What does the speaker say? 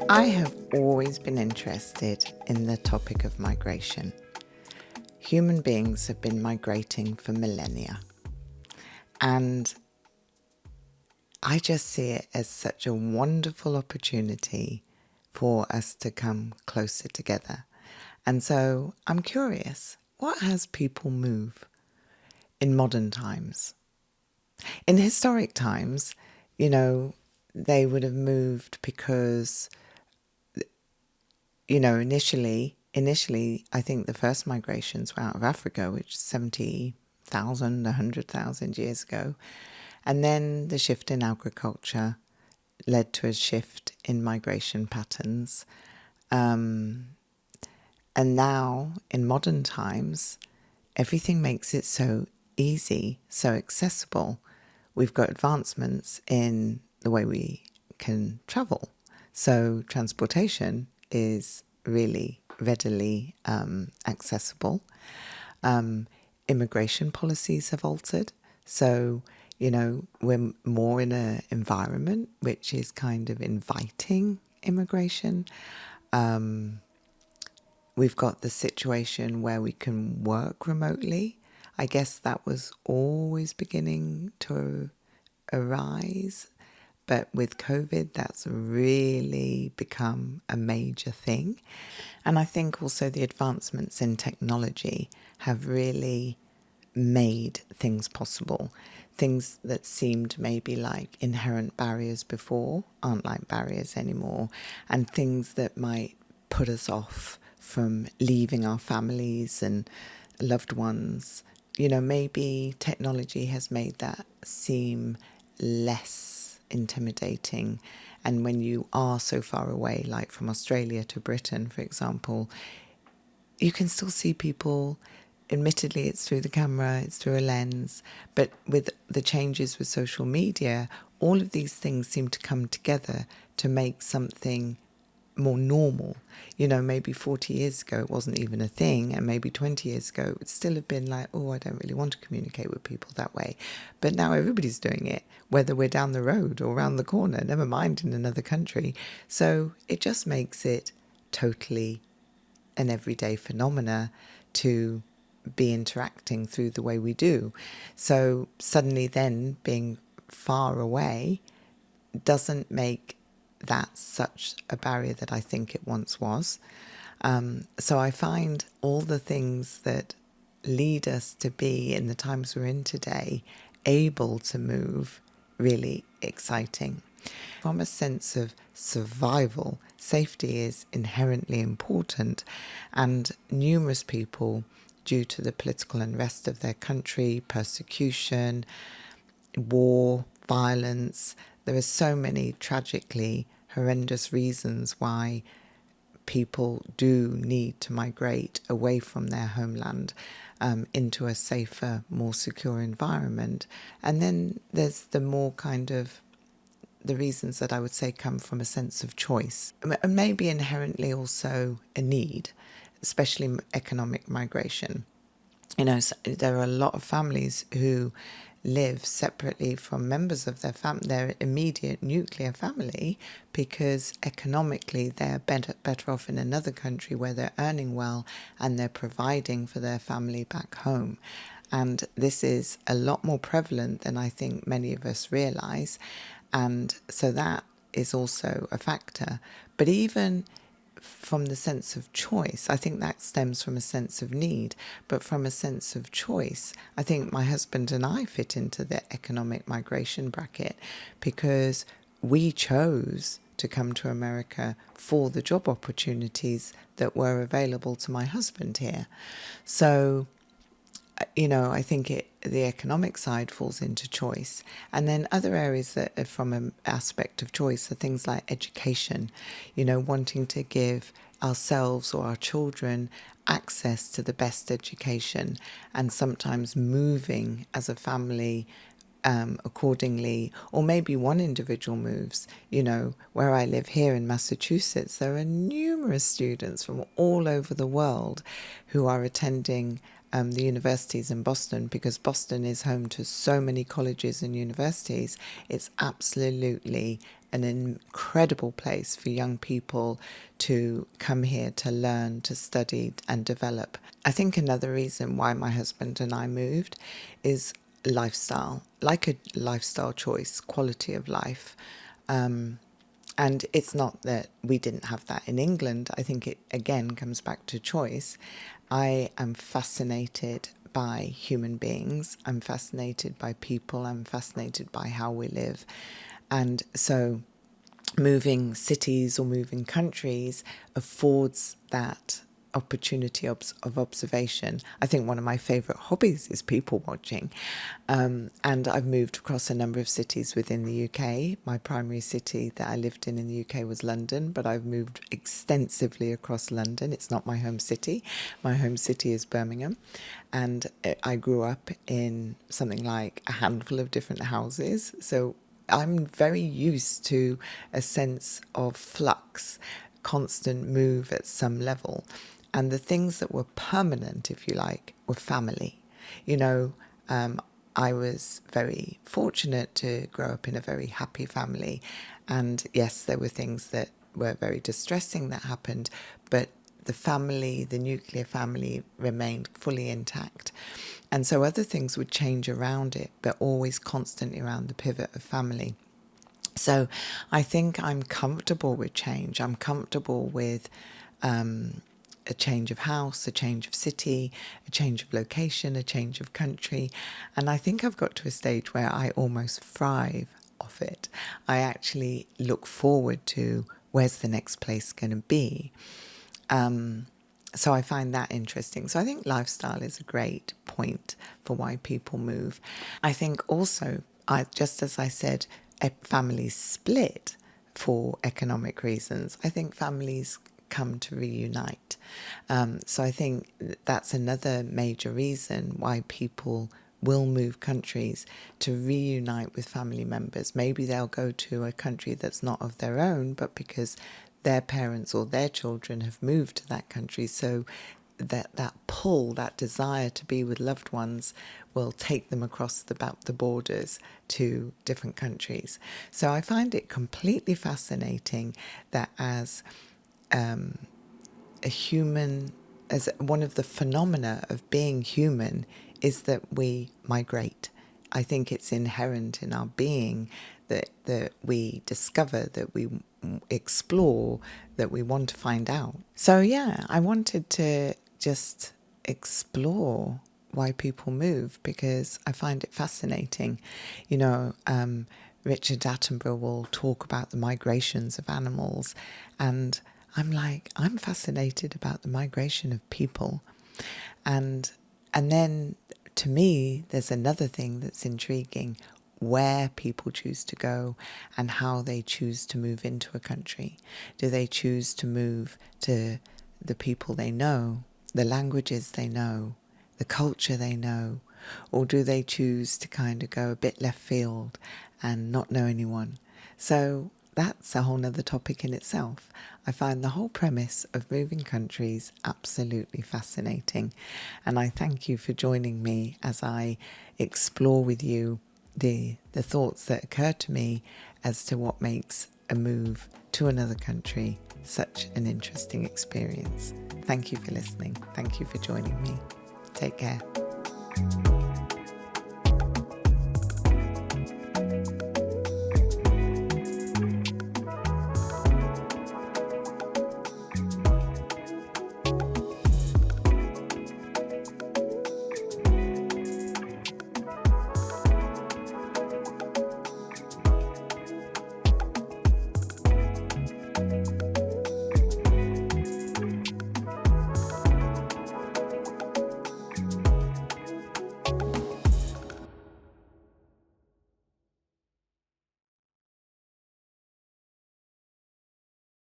I have always been interested in the topic of migration. Human beings have been migrating for millennia, and I just see it as such a wonderful opportunity for us to come closer together. And so I'm curious, what has people move in modern times? In historic times, they would have moved because initially, I think the first migrations were out of Africa, which is 70,000, 100,000 years ago. And then the shift in agriculture led to a shift in migration patterns. And now, in modern times, everything makes it so easy, so accessible. We've got advancements in the way we can travel. So transportation is really readily accessible. Immigration policies have altered. So, we're more in an environment which is kind of inviting immigration. We've got the situation where we can work remotely. I guess that was always beginning to arise. But with COVID, that's really become a major thing. And I think also the advancements in technology have really made things possible. Things that seemed maybe like inherent barriers before aren't like barriers anymore. And things that might put us off from leaving our families and loved ones, maybe technology has made that seem less intimidating. And when you are so far away, like from Australia to Britain, for example, you can still see people. Admittedly, it's through the camera, it's through a lens, but with the changes with social media, all of these things seem to come together to make something more normal. Maybe 40 years ago it wasn't even a thing, and maybe 20 years ago it would still have been like, oh, I don't really want to communicate with people that way. But now everybody's doing it, whether we're down the road or around the corner, never mind in another country. So it just makes it totally an everyday phenomena to be interacting through the way we do. So suddenly then being far away doesn't make that such a barrier that I think it once was. So I find all the things that lead us to be, in the times we're in today, able to move really exciting. From a sense of survival, safety is inherently important, and numerous people, due to the political unrest of their country, persecution, war, violence, there are so many tragically horrendous reasons why people do need to migrate away from their homeland into a safer, more secure environment. And then there's the more kind of the reasons that I would say come from a sense of choice, and maybe inherently also a need, especially economic migration. There are a lot of families who live separately from members of their immediate nuclear family, because economically they're better off in another country where they're earning well and they're providing for their family back home. And this is a lot more prevalent than I think many of us realize. And so that is also a factor. But even from the sense of choice, I think that stems from a sense of need. But from a sense of choice, I think my husband and I fit into the economic migration bracket, because we chose to come to America for the job opportunities that were available to my husband here. So I think the economic side falls into choice. And then other areas that are from an aspect of choice are things like education, wanting to give ourselves or our children access to the best education, and sometimes moving as a family accordingly, or maybe one individual moves. Where I live here in Massachusetts, there are numerous students from all over the world who are attending the universities in Boston, because Boston is home to so many colleges and universities. It's absolutely an incredible place for young people to come here to learn, to study and develop. I think another reason why my husband and I moved is lifestyle, like a lifestyle choice, quality of life. And it's not that we didn't have that in England. I think it again comes back to choice. I am fascinated by human beings. I'm fascinated by people. I'm fascinated by how we live. And so moving cities or moving countries affords that opportunity of observation. I think one of my favourite hobbies is people watching. And I've moved across a number of cities within the UK. My primary city that I lived in the UK was London, but I've moved extensively across London. It's not my home city. My home city is Birmingham. And I grew up in something like a handful of different houses. So I'm very used to a sense of flux, constant move at some level. And the things that were permanent, if you like, were family. You know, I was very fortunate to grow up in a very happy family. And yes, there were things that were very distressing that happened, but the family, the nuclear family, remained fully intact. And so other things would change around it, but always constantly around the pivot of family. So I think I'm comfortable with change. I'm comfortable with a change of house, a change of city, a change of location, a change of country. And I think I've got to a stage where I almost thrive off it. I actually look forward to where's the next place going to be. So I find that interesting. So I think lifestyle is a great point for why people move. I think also, just as I said, families split for economic reasons. I think families come to reunite. So I think that's another major reason why people will move countries, to reunite with family members. Maybe they'll go to a country that's not of their own, but because their parents or their children have moved to that country. So that pull, that desire to be with loved ones will take them across the borders to different countries. So I find it completely fascinating that as a human, as one of the phenomena of being human, is that we migrate. I think it's inherent in our being that we discover, that we explore, that we want to find out. So yeah, I wanted to just explore why people move, because I find it fascinating. You know, Richard Attenborough will talk about the migrations of animals, and I'm fascinated about the migration of people. And then to me, there's another thing that's intriguing: where people choose to go and how they choose to move into a country. Do they choose to move to the people they know, the languages they know, the culture they know, or do they choose to kind of go a bit left field and not know anyone? So that's a whole nother topic in itself. I find the whole premise of moving countries absolutely fascinating. And I thank you for joining me as I explore with you the thoughts that occur to me as to what makes a move to another country such an interesting experience. Thank you for listening. Thank you for joining me. Take care.